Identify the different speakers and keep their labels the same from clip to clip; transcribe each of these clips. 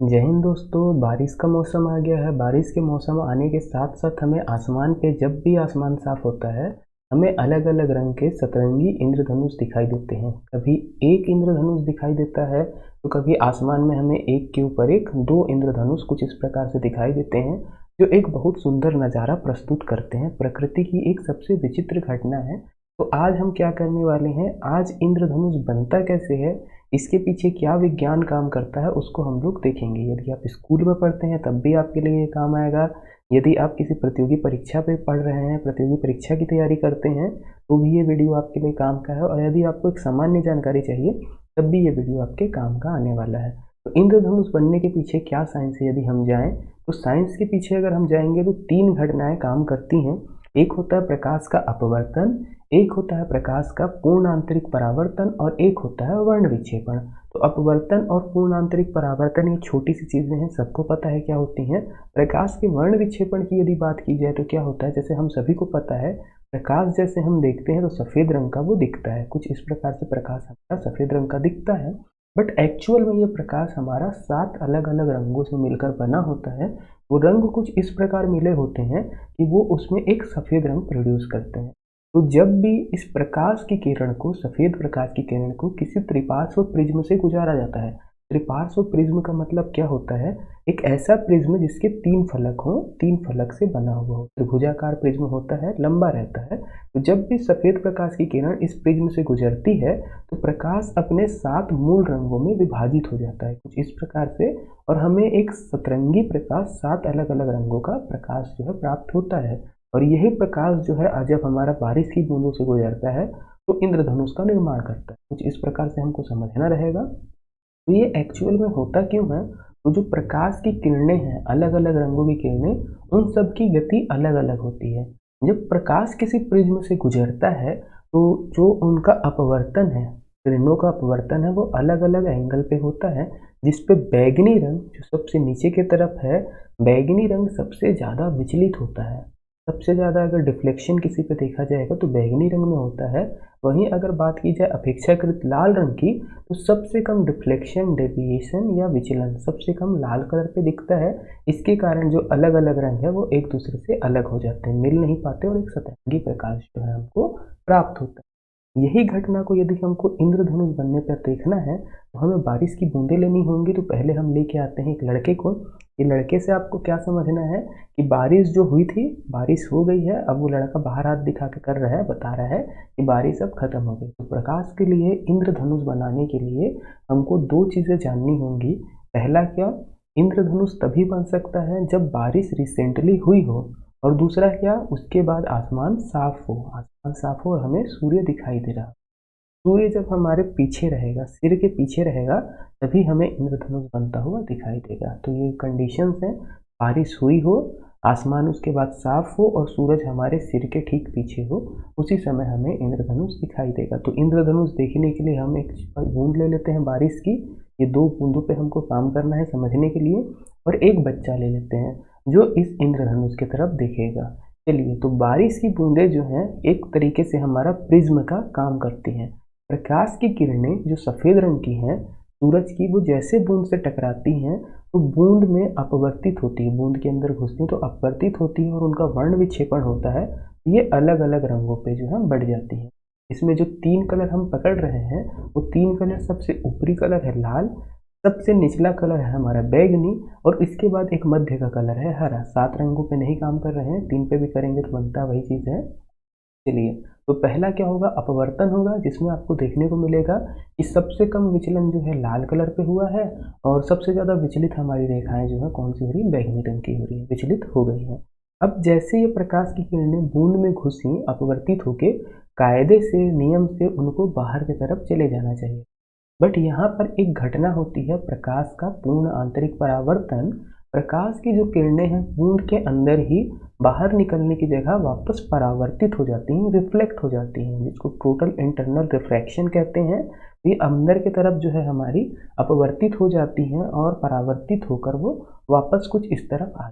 Speaker 1: जय हिंद दोस्तों। बारिश का मौसम आ गया है। बारिश के मौसम आने के साथ साथ हमें आसमान पे जब भी आसमान साफ होता है हमें अलग अलग रंग के सतरंगी इंद्रधनुष दिखाई देते हैं। कभी एक इंद्रधनुष दिखाई देता है तो कभी आसमान में हमें एक के ऊपर एक दो इंद्रधनुष कुछ इस प्रकार से दिखाई देते हैं, जो एक बहुत सुंदर नज़ारा प्रस्तुत करते हैं। प्रकृति की एक सबसे विचित्र घटना है। तो आज हम क्या करने वाले हैं, आज इंद्रधनुष बनता कैसे है, इसके पीछे क्या विज्ञान काम करता है, उसको हम लोग देखेंगे। यदि आप स्कूल में पढ़ते हैं तब भी आपके लिए ये काम आएगा। यदि आप किसी प्रतियोगी परीक्षा पे पढ़ रहे हैं, प्रतियोगी परीक्षा की तैयारी करते हैं, तो भी ये वीडियो आपके लिए काम का है। और यदि आपको एक सामान्य जानकारी चाहिए तब भी ये वीडियो आपके काम का आने वाला है। तो इंद्रधनुष बनने के पीछे क्या साइंस है, यदि हम जाएं तो साइंस के पीछे अगर हम जाएंगे तो तीन घटनाएं काम करती हैं। एक होता है प्रकाश का अपवर्तन, एक होता है प्रकाश का पूर्ण आंतरिक परावर्तन और एक होता है वर्ण विक्षेपण। तो अपवर्तन और पूर्ण आंतरिक परावर्तन ये छोटी सी चीज़ें हैं, सबको पता है क्या होती हैं। प्रकाश के वर्ण विक्षेपण की यदि बात की जाए तो क्या होता है, जैसे हम सभी को पता है प्रकाश जैसे हम देखते हैं तो सफ़ेद रंग का वो दिखता है। कुछ इस प्रकार से प्रकाश हमारा सफ़ेद रंग का दिखता है, बट एक्चुअल में ये प्रकाश हमारा 7 अलग अलग रंगों से मिलकर बना होता है। वो रंग कुछ इस प्रकार मिले होते हैं कि वो उसमें एक सफ़ेद रंग प्रोड्यूस करते हैं। तो जब भी इस प्रकाश की किरण को, सफ़ेद प्रकाश की किरण को किसी त्रिपार्श्व प्रिज्म से गुजारा जाता है। त्रिपार्श्व प्रिज्म का मतलब क्या होता है, एक ऐसा प्रिज्म जिसके 3 फलक हों, 3 फलक से बना हुआ हो। त्रिभुजाकार प्रिज्म होता है, लंबा रहता है। तो जब भी सफ़ेद प्रकाश की किरण इस प्रिज्म से गुजरती है तो प्रकाश अपने 7 मूल रंगों में विभाजित हो जाता है कुछ इस प्रकार से, और हमें एक सतरंगी प्रकाश 7 अलग अलग रंगों का प्रकाश जो है प्राप्त होता है। और यही प्रकाश जो है जब हमारा बारिश की बूंदों से गुजरता है तो इंद्रधनुष का निर्माण करता है। कुछ इस प्रकार से हमको समझना रहेगा। तो ये एक्चुअल में होता क्यों है, तो जो प्रकाश की किरणें हैं, अलग अलग रंगों की किरणें, उन सब की गति अलग अलग होती है। जब प्रकाश किसी प्रिज्म से गुजरता है तो जो उनका अपवर्तन है, किरणों का अपवर्तन है, वो अलग अलग एंगल पे होता है। जिसपे बैगनी रंग जो सबसे नीचे की तरफ है, बैगनी रंग सबसे ज़्यादा विचलित होता है। सबसे ज़्यादा अगर डिफ्लेक्शन किसी पे देखा जाएगा तो बैगनी रंग में होता है। वहीं अगर बात की जाए अपेक्षाकृत लाल रंग की, तो सबसे कम डिफ्लेक्शन, डेविएशन या विचलन सबसे कम लाल कलर पे दिखता है। इसके कारण जो अलग अलग रंग है वो एक दूसरे से अलग हो जाते हैं, मिल नहीं पाते, और एक सतरंगी प्रकाश जो है हमको प्राप्त होता है। यही घटना को यदि हमको इंद्रधनुष बनने पर देखना है तो हमें बारिश की बूंदें लेनी होंगी। तो पहले हम लेके आते हैं एक लड़के को। ये लड़के से आपको क्या समझना है कि बारिश जो हुई थी, बारिश हो गई है, अब वो लड़का बाहर हाथ दिखा के कर रहा है, बता रहा है कि बारिश अब खत्म हो गई। तो प्रकाश के लिए, इंद्रधनुष बनाने के लिए हमको दो चीज़ें जाननी होंगी। पहला क्या, इंद्रधनुष तभी बन सकता है जब बारिश रिसेंटली हुई हो, और दूसरा क्या, उसके बाद आसमान साफ हो। आसमान साफ हो और हमें सूर्य दिखाई दे रहा। सूर्य जब हमारे पीछे रहेगा, सिर के पीछे रहेगा, तभी हमें इंद्रधनुष बनता हुआ दिखाई देगा। तो ये कंडीशंस हैं, बारिश हुई हो, आसमान उसके बाद साफ हो और सूरज हमारे सिर के ठीक पीछे हो, उसी समय हमें इंद्रधनुष दिखाई देगा। तो इंद्रधनुष देखने के लिए हम एक बूंद ले लेते हैं बारिश की। ये दो बूंदों पे हमको काम करना है समझने के लिए। और एक बच्चा ले लेते हैं जो इस इंद्रधनुष की तरफ देखेगा। चलिए, तो बारिश की बूंदें जो हैं एक तरीके से हमारा प्रिज्म का काम करती हैं। प्रकाश की किरणें जो सफ़ेद रंग की हैं सूरज की, वो जैसे बूंद से टकराती हैं तो बूंद में अपवर्तित होती है, बूंद के अंदर घुसती है तो अपवर्तित होती है और उनका वर्ण विक्षेपण होता है। ये अलग अलग रंगों पे जो है बढ़ जाती है। इसमें जो 3 कलर हम पकड़ रहे हैं वो 3 कलर, सबसे ऊपरी कलर है लाल, सबसे निचला कलर है हमारा बैगनी, और इसके बाद एक मध्य का कलर है हरा। 7 रंगों पे नहीं काम कर रहे हैं, 3 पे भी करेंगे तो बनता वही चीज़ है। चलिए, तो पहला क्या होगा, अपवर्तन होगा, जिसमें आपको देखने को मिलेगा कि सबसे कम विचलन जो है लाल कलर पे हुआ है, और सबसे ज़्यादा विचलित हमारी रेखाएं जो है कौन सी हो रही है, बैगनी रंग की हो रही है, विचलित हो गई है। अब जैसे ये प्रकाश की किरणें बूंद में घुसी, अपवर्तित होके कायदे से, नियम से उनको बाहर की तरफ चले जाना चाहिए। बट यहाँ पर एक घटना होती है, प्रकाश का पूर्ण आंतरिक परावर्तन। प्रकाश की जो किरणें हैं बूंद के अंदर ही बाहर निकलने की जगह वापस परावर्तित हो जाती हैं, रिफ्लेक्ट हो जाती हैं, जिसको टोटल इंटरनल रिफ्रैक्शन कहते हैं। ये अंदर की तरफ जो है हमारी अपवर्तित हो जाती हैं और परावर्तित होकर वो वापस कुछ इस तरफ आ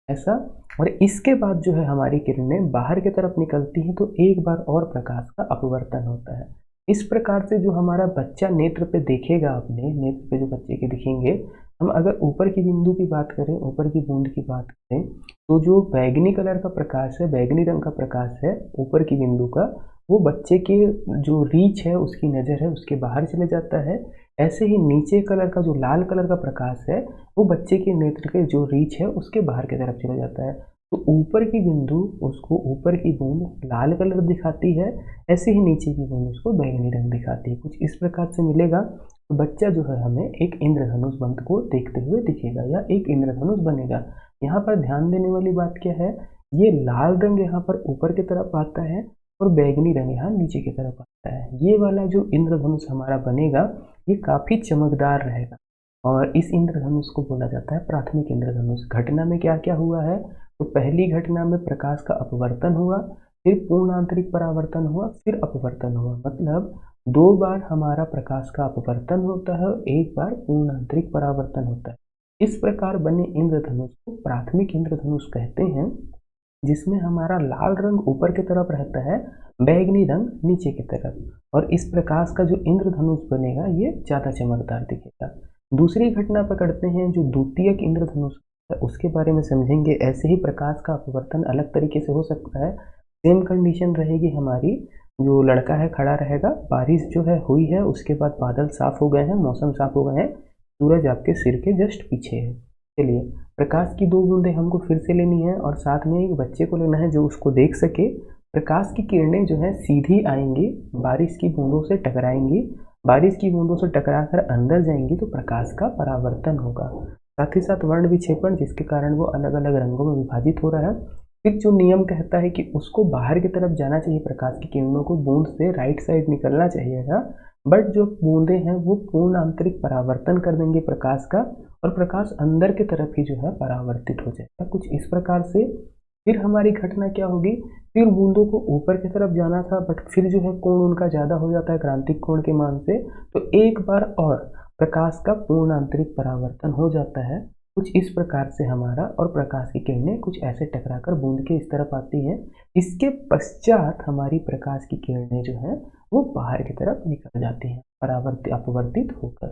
Speaker 1: ऐसा। और इसके बाद जो है हमारी किरणें बाहर की तरफ निकलती हैं तो एक बार और प्रकाश का अपवर्तन होता है। इस प्रकार से जो हमारा बच्चा नेत्र पे देखेगा, अपने नेत्र पे जो बच्चे के दिखेंगे, हम अगर ऊपर की बिंदु की बात करें, ऊपर की बूंद की बात करें, तो जो बैंगनी कलर का प्रकाश है, बैंगनी रंग का प्रकाश है ऊपर की बिंदु का, वो बच्चे के जो रीच है, उसकी नज़र है, उसके बाहर चले जाता है। ऐसे ही नीचे कलर का जो लाल कलर का प्रकाश है, वो बच्चे के नेत्र के जो रीच है, उसके बाहर की तरफ चला जाता है। तो ऊपर की बिंदु उसको ऊपर की बूंद लाल कलर दिखाती है, ऐसे ही नीचे की बूंद उसको बैंगनी रंग दिखाती है। कुछ इस प्रकार से मिलेगा। तो बच्चा जो है हमें एक इंद्रधनुष बंध को देखते हुए दिखेगा या एक इंद्रधनुष बनेगा। यहाँ पर ध्यान देने वाली बात क्या है, ये लाल रंग यहाँ पर ऊपर की तरफ आता है और बैंगनी रंग यहाँ नीचे की तरफ आता है। ये वाला जो इंद्रधनुष हमारा बनेगा, ये काफ़ी चमकदार रहेगा और इस इंद्रधनुष को बोला जाता है प्राथमिक इंद्रधनुष। घटना में क्या क्या हुआ है, तो पहली घटना में प्रकाश का अपवर्तन हुआ, फिर पूर्ण आंतरिक परावर्तन हुआ, फिर अपवर्तन हुआ। मतलब 2 बार हमारा प्रकाश का अपवर्तन होता है और 1 बार पूर्ण आंतरिक परावर्तन होता है। इस प्रकार बने इंद्रधनुष को प्राथमिक इंद्रधनुष कहते हैं, जिसमें हमारा लाल रंग ऊपर की तरफ रहता है, बैंगनी रंग नीचे की तरफ। और इस प्रकाश का जो इंद्रधनुष बनेगा, ये ज़्यादा चमकदार दिखेगा। दूसरी घटना पकड़ते हैं, जो द्वितीयक इंद्रधनुष है, उसके बारे में समझेंगे। ऐसे ही प्रकाश का अपवर्तन अलग तरीके से हो सकता है। सेम कंडीशन रहेगी हमारी, जो लड़का है खड़ा रहेगा, बारिश जो है हुई है, उसके बाद बादल साफ हो गए हैं, मौसम साफ हो गए हैं, सूरज आपके सिर के जस्ट पीछे है। चलिए, प्रकाश की 2 बूंदें हमको फिर से लेनी है और साथ में एक बच्चे को लेना है जो उसको देख सके। प्रकाश की किरणें जो है सीधी आएंगी, बारिश की बूंदों से टकराएंगी, बारिश की बूंदों से टकराकर अंदर जाएंगी तो प्रकाश का परावर्तन होगा। साथ ही साथ वर्ण विक्षेपण, जिसके कारण वो अलग अलग रंगों में विभाजित हो रहा है। फिर जो नियम कहता है कि उसको बाहर की तरफ जाना चाहिए, प्रकाश की किरणों को बूंद से राइट साइड निकलना चाहिए था, बट जो बूंदें हैं वो पूर्ण आंतरिक परावर्तन कर देंगे प्रकाश का और प्रकाश अंदर की तरफ ही जो है परावर्तित हो जाएगा। कुछ इस प्रकार से फिर हमारी घटना क्या होगी, फिर बूंदों को ऊपर की तरफ जाना था, बट फिर जो है कोण उनका ज़्यादा हो जाता है क्रांतिक कोण के मान से, तो एक बार और प्रकाश का पूर्ण आंतरिक परावर्तन हो जाता है। कुछ इस प्रकार से हमारा और प्रकाश की किरणें कुछ ऐसे टकराकर बूंद के इस तरफ आती हैं। इसके पश्चात हमारी प्रकाश की किरणें जो हैं वो बाहर की तरफ निकल जाती हैं अपवर्तित होकर।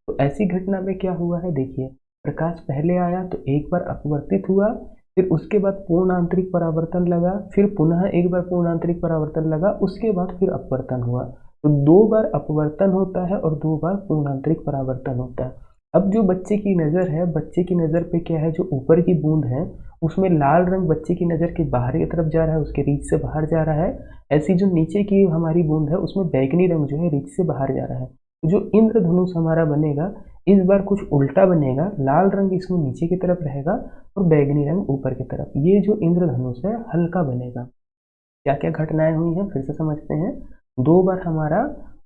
Speaker 1: तो ऐसी घटना में क्या हुआ है, देखिए, प्रकाश पहले आया तो एक बार अपवर्तित हुआ, फिर उसके बाद पूर्ण आंतरिक परावर्तन लगा, फिर पुनः एक बार पूर्ण आंतरिक परावर्तन लगा, उसके बाद फिर अपवर्तन हुआ। तो 2 बार अपवर्तन होता है और 2 बार पूर्ण आंतरिक परावर्तन होता है। अब जो बच्चे की नज़र है, बच्चे की नज़र पे क्या है, जो ऊपर की बूंद है उसमें लाल रंग बच्चे की नज़र के बाहर की तरफ जा रहा है, उसके रीछ से बाहर जा रहा है। ऐसी जो नीचे की हमारी बूंद है उसमें बैंगनी रंग जो है रीछ से बाहर जा रहा है। तो जो इंद्रधनुष हमारा बनेगा, इस बार कुछ उल्टा बनेगा, लाल रंग इसमें नीचे की तरफ रहेगा और बैंगनी रंग ऊपर की तरफ। ये जो इंद्रधनुष है हल्का बनेगा। क्या क्या घटनाएं हुई हैं फिर से समझते हैं। 2 बार हमारा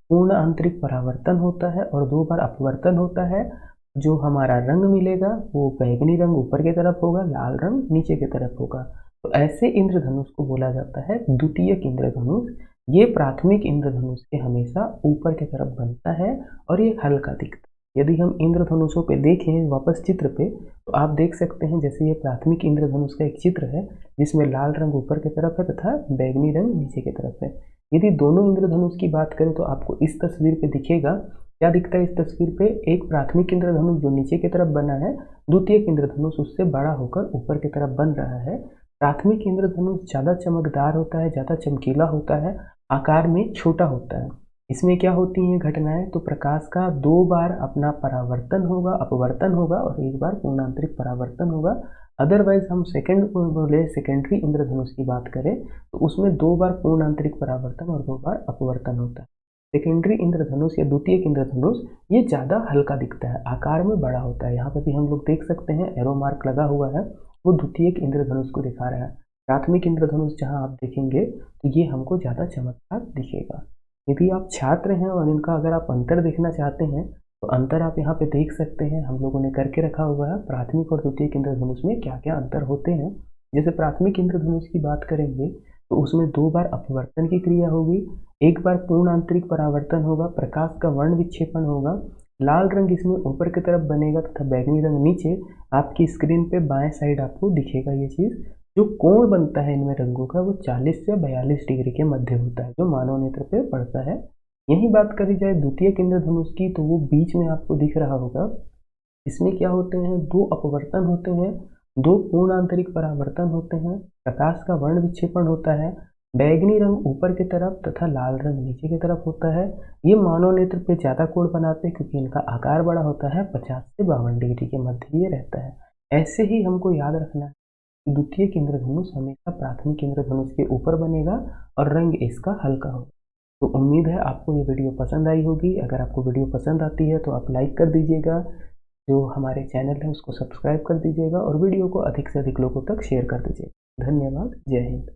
Speaker 1: पूर्ण आंतरिक परावर्तन होता है और 2 बार अपवर्तन होता है। जो हमारा रंग मिलेगा वो बैंगनी रंग ऊपर की तरफ होगा, लाल रंग नीचे की तरफ होगा। तो ऐसे इंद्रधनुष को बोला जाता है द्वितीयक इंद्रधनुष। ये प्राथमिक इंद्रधनुष के हमेशा ऊपर की तरफ बनता है और ये हल्का दिखता है। यदि हम इंद्रधनुषों पे देखें वापस चित्र पे, तो आप देख सकते हैं जैसे ये प्राथमिक इंद्रधनुष का एक चित्र है, जिसमें लाल रंग ऊपर की तरफ है तथा बैंगनी रंग नीचे की तरफ है। यदि दोनों इंद्रधनुष की बात करें तो आपको इस तस्वीर पे दिखेगा, क्या दिखता है इस तस्वीर पे, एक प्राथमिक इंद्रधनुष जो नीचे की तरफ बना है, द्वितीयक इंद्रधनुष उससे बड़ा होकर ऊपर की तरफ बन रहा है। प्राथमिक इंद्रधनुष ज़्यादा चमकदार होता है, ज़्यादा चमकीला होता है, आकार में छोटा होता है। इसमें क्या होती हैं घटनाएं, तो प्रकाश का 2 बार अपना परावर्तन होगा, अपवर्तन होगा और 1 बार पूर्णांतरिक परावर्तन होगा। अदरवाइज हम सेकेंडरी इंद्रधनुष की बात करें तो उसमें 2 बार पूर्ण आंतरिक परावर्तन और 2 बार अपवर्तन होता है। सेकेंडरी इंद्रधनुष या द्वितीयक इंद्रधनुष ये ज़्यादा हल्का दिखता है, आकार में बड़ा होता है। यहाँ पे भी हम लोग देख सकते हैं एरो मार्क लगा हुआ है, वो द्वितीयक इंद्रधनुष को दिखा रहा है। प्राथमिक इंद्रधनुष जहाँ आप देखेंगे तो ये हमको ज़्यादा चमकदार दिखेगा। यदि आप छात्र हैं और इनका अगर आप अंतर देखना चाहते हैं तो अंतर आप यहाँ पे देख सकते हैं, हम लोगों ने करके रखा हुआ है प्राथमिक और द्वितीयक इंद्रधनुष में क्या क्या अंतर होते हैं। जैसे प्राथमिक इंद्रधनुष की बात करेंगे तो उसमें 2 बार अपवर्तन की क्रिया होगी, 1 बार पूर्ण आंतरिक परावर्तन होगा, प्रकाश का वर्ण विक्षेपण होगा, लाल रंग इसमें ऊपर की तरफ बनेगा तथा बैंगनी रंग नीचे। आपकी स्क्रीन पे बाएं साइड आपको दिखेगा ये चीज़। जो कोण बनता है इनमें रंगों का वो 40 से 42 डिग्री के मध्य होता है, जो मानव नेत्र पे पड़ता है। यही बात करी जाए द्वितीयक इंद्रधनुष की तो वो बीच में आपको दिख रहा होगा, इसमें क्या होते हैं, दो अपवर्तन होते हैं, दो पूर्ण आंतरिक परावर्तन होते हैं, प्रकाश का वर्ण विक्षेपण होता है, बैगनी रंग ऊपर की तरफ तथा लाल रंग नीचे की तरफ होता है। ये मानव नेत्र पे ज़्यादा कोण बनाते हैं क्योंकि इनका आकार बड़ा होता है, 50 से 52 डिग्री के मध्य ये रहता है। ऐसे ही हमको याद रखना है, द्वितीयक इंद्रधनुष हमेशा प्राथमिक इंद्रधनुष के ऊपर बनेगा और रंग इसका हल्का होगा। तो उम्मीद है आपको ये वीडियो पसंद आई होगी। अगर आपको वीडियो पसंद आती है तो आप लाइक कर दीजिएगा, जो हमारे चैनल है उसको सब्सक्राइब कर दीजिएगा और वीडियो को अधिक से अधिक लोगों तक शेयर कर दीजिएगा। धन्यवाद। जय हिंद।